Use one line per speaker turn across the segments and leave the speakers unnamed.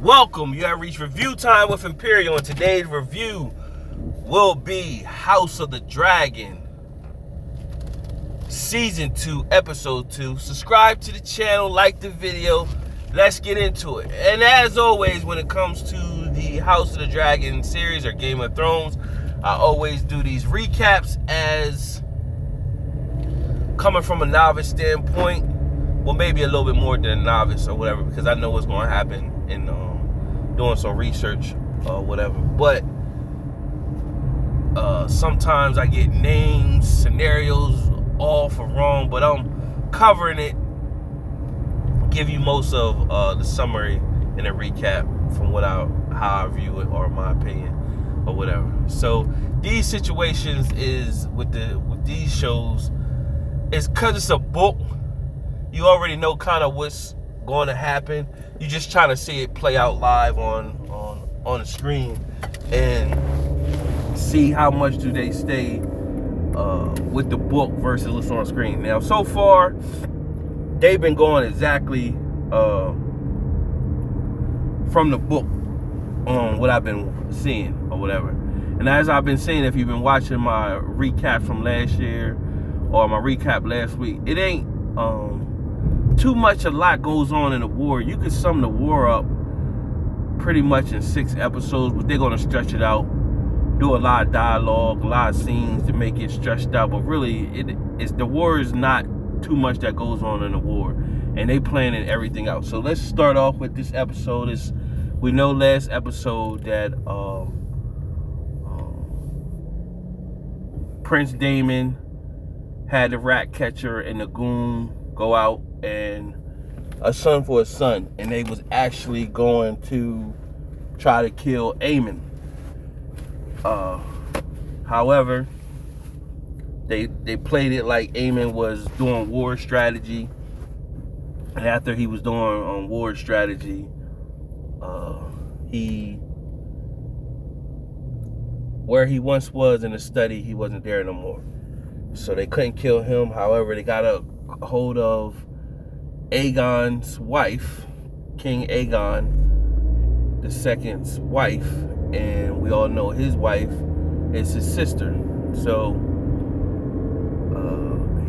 Welcome, you have reached review time with Imperial, and today's review will be House of the Dragon, Season 2, Episode 2. Subscribe to the channel, like the video, let's get into it. And as always, when it comes to the House of the Dragon series or Game of Thrones, I always do these recaps as coming from a novice standpoint. Well, maybe a little bit more than a novice or whatever, because I know what's going to happen in doing some research or whatever. But sometimes I get names, scenarios off or wrong, but I'm covering it, give you most of the summary and a recap from how I view it or my opinion or whatever. So these situations is with these shows, it's because it's a book. You already know kind of what's going to happen. You're just trying to see it play out live on the screen and see how much do they stay with the book versus what's on screen. Now, so far, they've been going exactly from the book on what I've been seeing or whatever. And as I've been saying, if you've been watching my recap from last year or my recap last week, it ain't too much. A lot goes on in the war. You could sum the war up pretty much in 6 episodes, but they're going to stretch it out, do a lot of dialogue, a lot of scenes to make it stretched out. But really, the war is not too much that goes on in the war, and they planning everything out. So let's start off with this episode. We know last episode that Prince Daemon had the rat catcher and the goon go out and a son for a son, and they was actually going to try to kill Aemon. However, they played it like Aemon was doing war strategy, and after he was doing war strategy, where he once was in the study, he wasn't there no more. So they couldn't kill him. However, they got a hold of Aegon's wife, King Aegon II's wife, and we all know his wife is his sister. So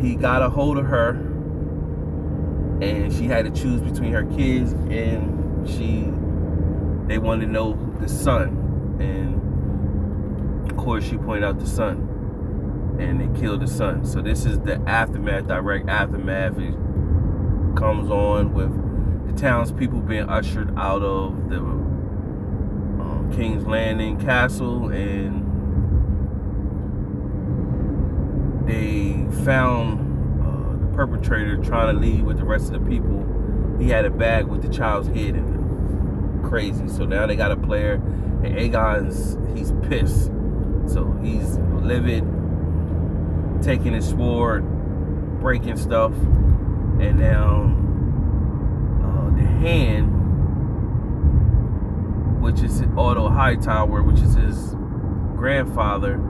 he got a hold of her, and she had to choose between her kids, and they wanted to know the son, and of course she pointed out the son, and they killed the son. So this is the aftermath, direct aftermath. It comes on with the townspeople being ushered out of the King's Landing Castle, and they found the perpetrator trying to leave with the rest of the people. He had a bag with the child's head in it. Crazy. So now they got a player, and he's pissed. So he's livid, taking his sword, breaking stuff, and now the hand, which is Otto Hightower, which is his grandfather,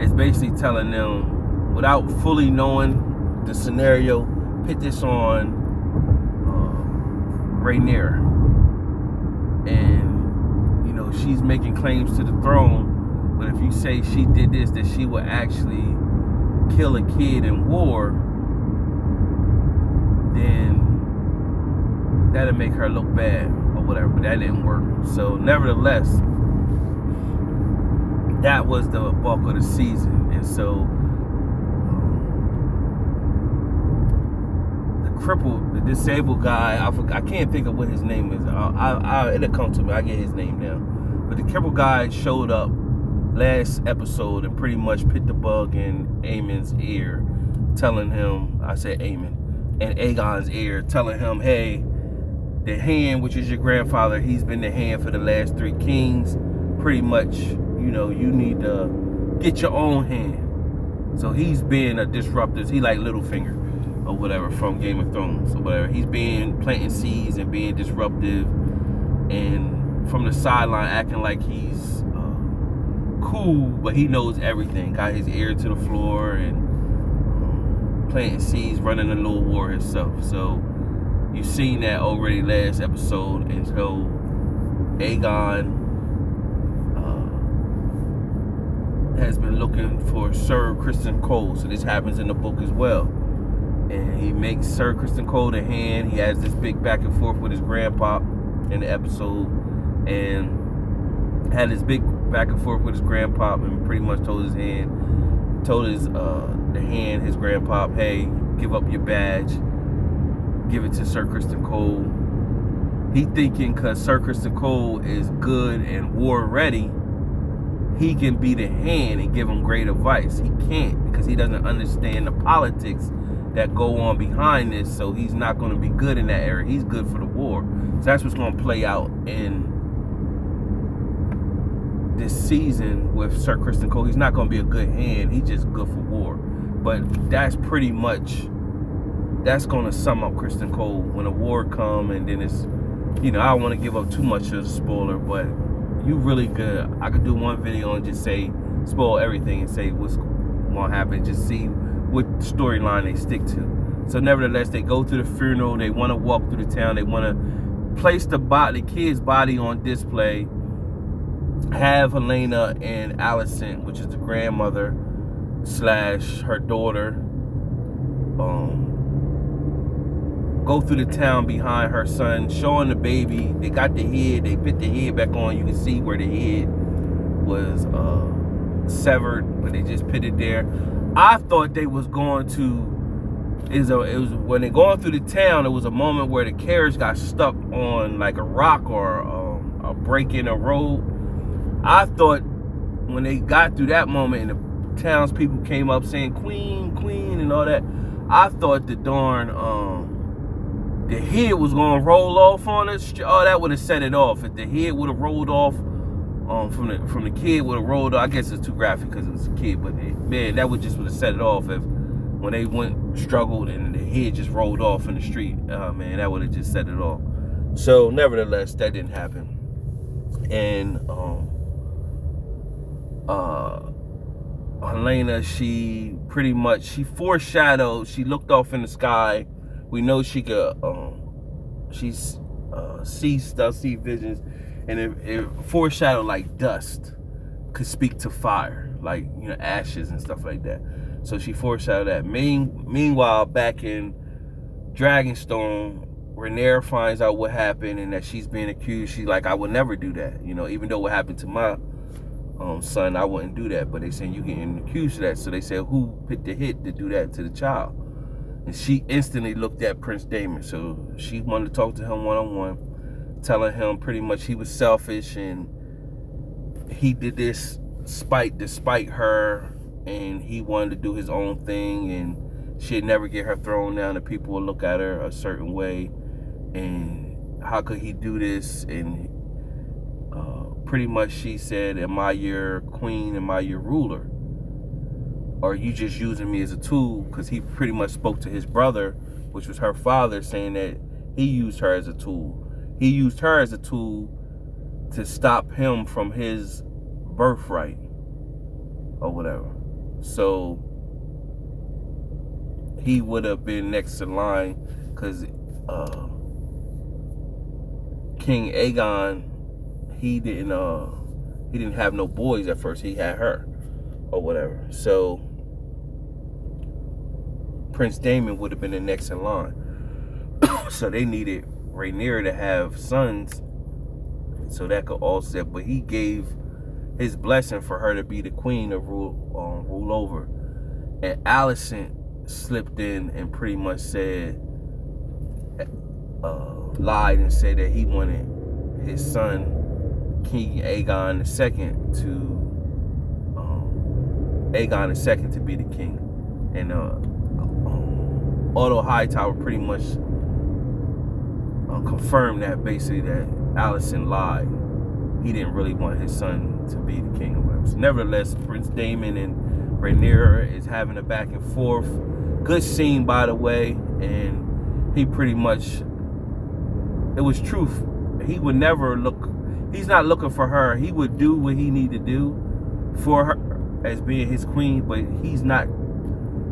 is basically telling them, without fully knowing the scenario, put this on Rhaenyra, and she's making claims to the throne. But if you say she did this, that she would actually kill a kid in war, then that'll make her look bad or whatever. But that didn't work. So nevertheless, that was the bulk of the season. And so the disabled guy, I can't think of what his name is. It'll come to me. I get his name now. But the crippled guy showed up last episode and pretty much put the bug in Aemon's ear, telling him, I said Aemon, in Aegon's ear, telling him, hey, the hand, which is your grandfather, he's been the hand for the last 3 kings. Pretty much, you need to get your own hand. So he's being a disruptor. He like Littlefinger or whatever from Game of Thrones or whatever. He's being planting seeds and being disruptive, and from the sideline acting like he's cool, but he knows everything. Got his ear to the floor and planting seeds, running a little war himself. So you've seen that already last episode, and so Aegon has been looking for Sir Criston Cole. So this happens in the book as well. And he makes Sir Criston Cole the hand. He has this big back and forth with his grandpa in the episode, and had this big back and forth with his grandpa, and pretty much told his grandpa, hey, give up your badge, give it to Sir Criston Cole. He thinking because Sir Criston Cole is good and war ready, he can be the hand and give him great advice. He can't, because he doesn't understand the politics that go on behind this, so he's not going to be good in that area. He's good for the war. So that's what's going to play out in this season with Sir Criston Cole. He's not going to be a good hand. He's just good for war. But that's pretty much, that's going to sum up Criston Cole when a war come, and then it's, I don't want to give up too much of a spoiler, but you really good. I could do one video and just say, spoil everything and say what's going to happen. Just see what storyline they stick to. So nevertheless, they go to the funeral. They want to walk through the town. They want to place the kid's body on display. Have Helena and Alicent, which is the grandmother / her daughter, go through the town behind her son, showing the baby. They got the head. They put the head back on. You can see where the head was severed, but they just put it there. I thought they was going to. It was when they going through the town. It was a moment where the carriage got stuck on like a rock or a break in a road. I thought when they got through that moment and the townspeople came up saying "Queen, Queen" and all that, I thought the head was gonna roll off on us. Oh, that would have set it off. If the head would have rolled off from the kid, would have rolled off. I guess it's too graphic because it was a kid, but man, that would have set it off if when they struggled and the head just rolled off in the street. Man, that would have just set it off. So nevertheless, that didn't happen. And Helena, she foreshadowed. She looked off in the sky. We know she could. She's see visions, and it foreshadowed like dust could speak to fire, like ashes and stuff like that. So she foreshadowed that. Meanwhile, back in Dragonstone, Rhaenyra finds out what happened and that she's being accused. She's like, I would never do that. Even though what happened to my son, I wouldn't do that. But they saying you getting accused of that. So they said, who picked the hit to do that to the child? And she instantly looked at Prince Daemon. So she wanted to talk to him one-on-one, telling him pretty much he was selfish and he did this despite her, and he wanted to do his own thing, and she'd never get her thrown down and people would look at her a certain way, and how could he do this? And pretty much she said, am I your queen? Am I your ruler? Or are you just using me as a tool? Because he pretty much spoke to his brother, which was her father, saying that he used her as a tool. He used her as a tool to stop him from his birthright or whatever. So he would have been next in line, because King Aegon, he didn't have no boys at first. He had her or whatever. So Prince Daemon would have been the next in line. So they needed Rhaenyra to have sons so that could offset. But he gave his blessing for her to be the queen to rule over. And Alicent slipped in and pretty much said, lied and said that he wanted his son, King Aegon II, to be the king. And Otto Hightower pretty much confirmed that, basically, that Alicent lied. He didn't really want his son to be the king or whatever. So nevertheless, Prince Daemon and Rhaenyra is having a back and forth. Good scene, by the way. And he pretty much, it was truth. He would never he's not looking for her. He would do what he need to do for her as being his queen, but he's not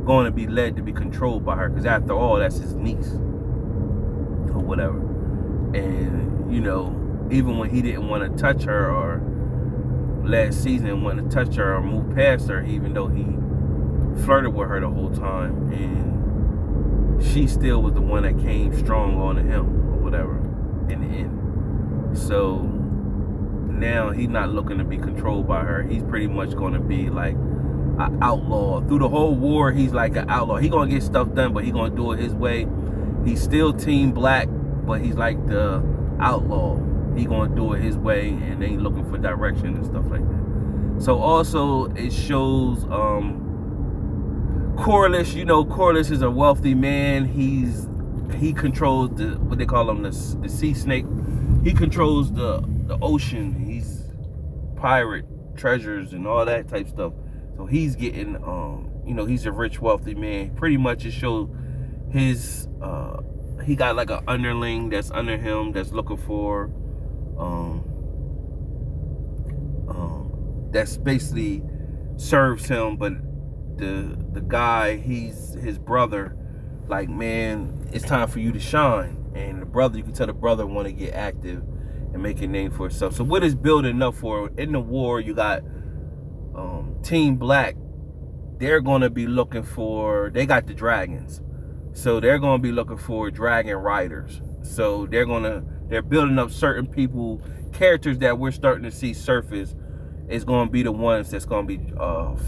going to be led to be controlled by her, because after all, that's his niece or whatever. And even when he didn't want to touch her, or last season wanted to touch her or move past her, even though he flirted with her the whole time, and she still was the one that came strong on to him or whatever in the end. So now he's not looking to be controlled by her. He's pretty much going to be like an outlaw through the whole war. He's like an outlaw. He's gonna get stuff done, but he's gonna do it his way. He's still Team Black, but he's like the outlaw. He gonna do it his way and ain't looking for direction and stuff like that. So also it shows Corliss. You know, Corliss is a wealthy man. He controls the, what they call him, the sea snake. He controls the ocean. He's pirate treasures and all that type stuff. So he's getting you know, he's a rich, wealthy man. Pretty much it shows his he got like an underling that's under him that's looking for that's basically serves him, but the guy, he's his brother, like, man, it's time for you to shine. And the brother, you can tell the brother want to get active and make a name for himself. So what is building up for in the war? You got Team Black. They're going to be looking for, they got the dragons, so they're going to be looking for dragon riders. So they're building up certain people, characters that we're starting to see surface is going to be the ones that's going to be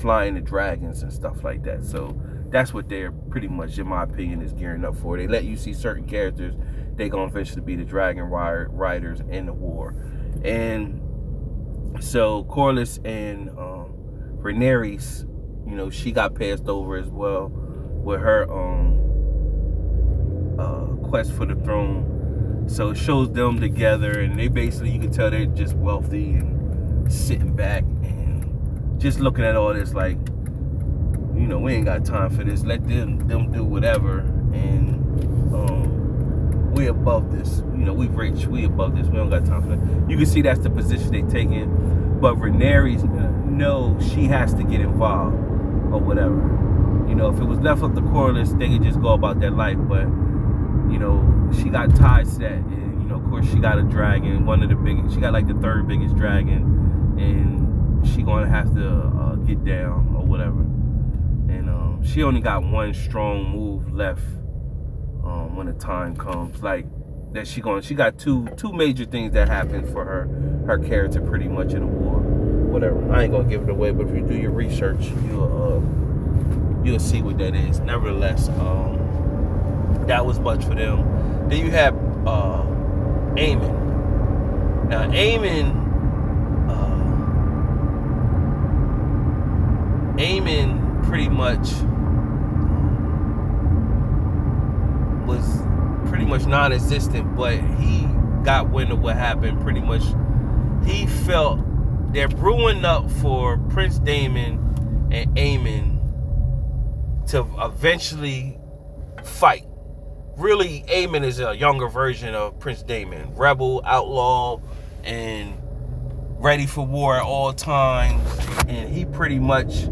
flying the dragons and stuff like that. So that's what they're pretty much, in my opinion, is gearing up for. They let you see certain characters. They're going to eventually be the dragon riders in the war. And so Corliss and Rhaenyra, you know, she got passed over as well with her quest for the throne. So it shows them together, and they basically, you can tell they're just wealthy and sitting back and just looking at all this like, you know, we ain't got time for this. Let them do whatever, and we above this. You know, we rich, we above this. We don't got time for that. You can see that's the position they taking. But Rhaenyra knows she has to get involved or whatever. You know, if it was left up to Corliss, they could just go about their life. But, you know, she got ties set, and, you know, of course, she got a dragon, one of the biggest. She got like the third biggest dragon, and she gonna have to get down or whatever. And she only got one strong move left when the time comes. Like that, she got two major things that happen for her character pretty much in the war. Whatever. I ain't gonna give it away, but if you do your research, you'll see what that is. Nevertheless, that was much for them. Then you have Aemon. Now Aemon pretty much was pretty much non-existent, but he got wind of what happened. Pretty much, he felt they're brewing up for Prince Daemon and Aemon to eventually fight. Really, Aemon is a younger version of Prince Daemon, rebel, outlaw, and ready for war at all times. And he pretty much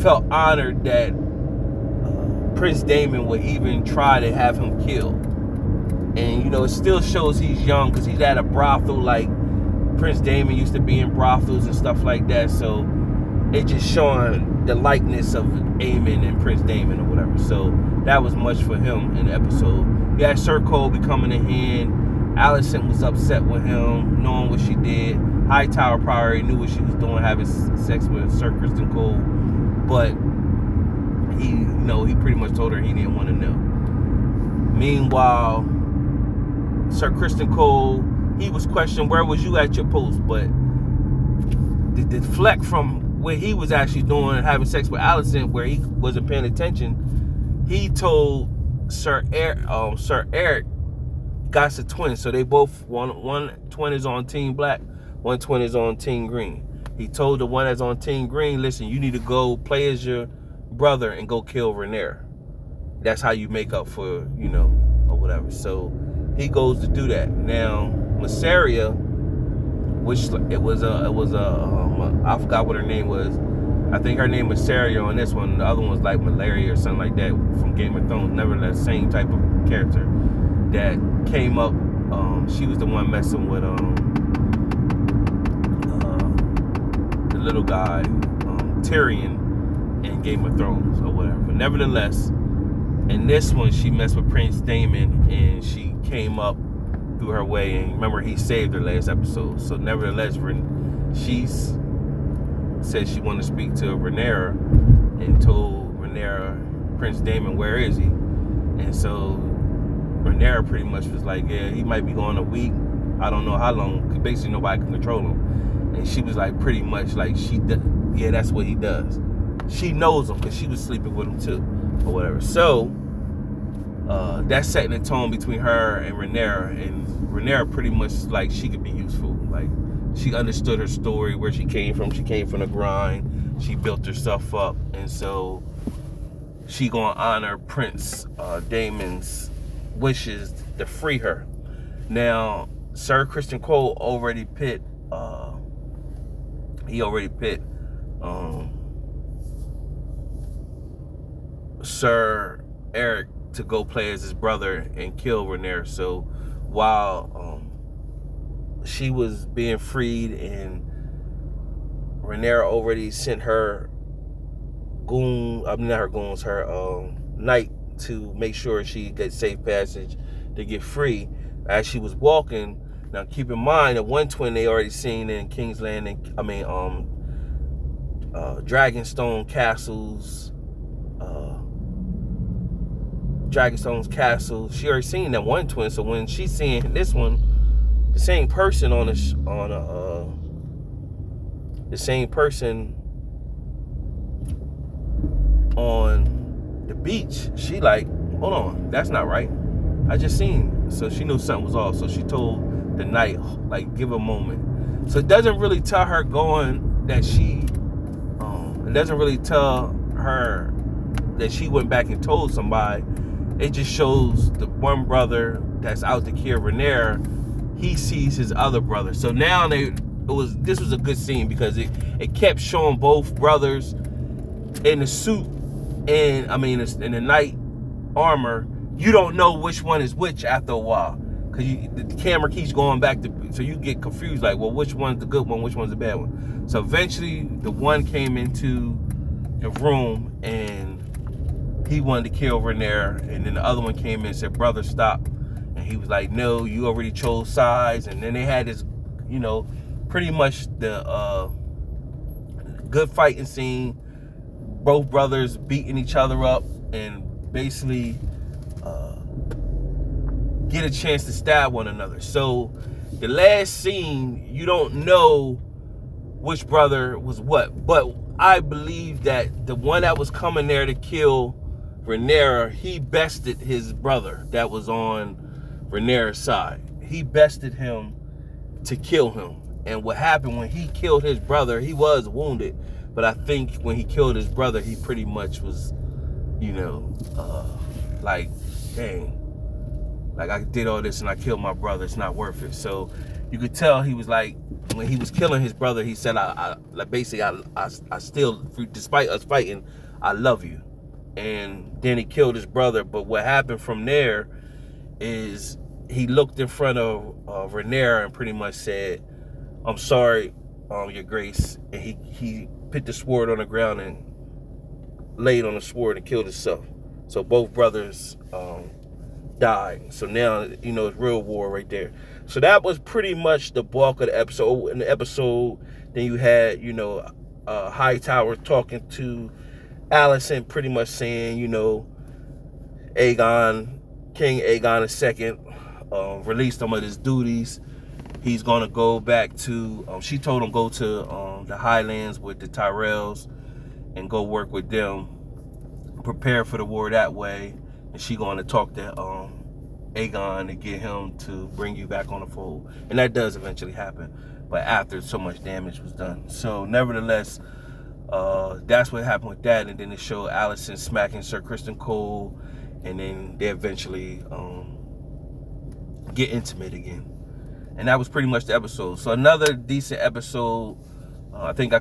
felt honored that Prince Daemon would even try to have him killed. And, you know, it still shows he's young because he's at a brothel. Like, Prince Daemon used to be in brothels and stuff like that. So it just showing the likeness of Aemon and Prince Daemon or whatever. So that was much for him in the episode. You had Sir Cole coming in hand. Alicent was upset with him, knowing what she did. Hightower probably knew what she was doing, having sex with Sir Criston Cole. But he, you know, he pretty much told her he didn't want to know. Meanwhile, Sir Criston Cole, he was questioned, where was you at your post? But the deflect from where he was actually doing, having sex with Alicent, where he wasn't paying attention, he told Sir Eric got the twins. So they both, one twin is on Team Black, one twin is on Team Green. He told the one that's on Team Green, listen, you need to go play as your brother and go kill Rhaenyra. That's how you make up for, you know, or whatever. So he goes to do that. Now, Mysaria, which it was I forgot what her name was. I think her name was Mysaria on this one. The other one's like Malaria or something like that from Game of Thrones. Nevertheless, same type of character that came up She was the one messing with the little guy, Tyrion, in Game of Thrones or whatever. But nevertheless, in this one, she messed with Prince Daemon, and she came up through her way. And remember, he saved her last episode. So nevertheless, she said she wanted to speak to Rhaenyra, and told Rhaenyra, Prince Daemon, where is he? And so Rhaenyra pretty much was like, yeah, he might be gone a week. I don't know how long, because basically nobody can control him. And she was like, pretty much like, yeah, that's what he does. She knows him because she was sleeping with him too, or whatever. So that's setting the tone between her and Rhaenyra. And Rhaenyra pretty much like she could be useful. Like, she understood her story, where she came from. She came from the grind. She built herself up, and so she gonna honor Prince Daemon's wishes to free her. Now, Sir Criston Cole already pit Sir Eric to go play as his brother and kill Rhaenyra. So while she was being freed and Rhaenyra already sent her knight to make sure she gets safe passage to get free. As she was walking, now keep in mind that one twin they already seen in King's Landing, Dragonstone's castle. She already seen that one twin, so when she's seeing this one, the same person on the beach, she like, hold on, that's not right. I just seen. So she knew something was off. So she told the knight, like, give a moment. So it doesn't really tell her going that it doesn't really tell her that she went back and told somebody. It just shows the one brother that's out to kill Rhaenyra, he sees his other brother. So now this was a good scene because it kept showing both brothers in the suit and in the knight armor. You don't know which one is which after a while because the camera keeps going back so you get confused, like, well, which one's the good one, which one's the bad one. So eventually the one came into the room and he wanted to kill Rhaenyra, and then the other one came in and said, brother, stop. And he was like, no, you already chose sides. And then they had this, pretty much the good fighting scene, both brothers beating each other up and basically get a chance to stab one another. So the last scene, you don't know which brother was what, but I believe that the one that was coming there to kill Rhaenyra, he bested his brother that was on Rhaenyra's side. He bested him to kill him. And what happened when he killed his brother, he was wounded, but I think when he killed his brother, he pretty much was, like, dang, like, I did all this and I killed my brother, it's not worth it. So you could tell he was like, when he was killing his brother, he said, I still, despite us fighting, I love you. And then he killed his brother. But what happened from there is he looked in front of Rhaenyra and pretty much said, I'm sorry, your grace. And he put the sword on the ground and laid on the sword and killed himself. So both brothers died. So now, it's real war right there. So that was pretty much the bulk of the episode. In the episode, then you had, Hightower talking to Alicent, pretty much saying, King Aegon II released him of his duties. He's going to go back to, she told him go to the Highlands with the Tyrells and go work with them, prepare for the war that way. And she going to talk to Aegon to get him to bring you back on the fold. And that does eventually happen, but after so much damage was done. So nevertheless, that's what happened with that. And then it showed Alicent smacking Sir Criston Cole, and then they eventually get intimate again. And that was pretty much the episode. So another decent episode. I think I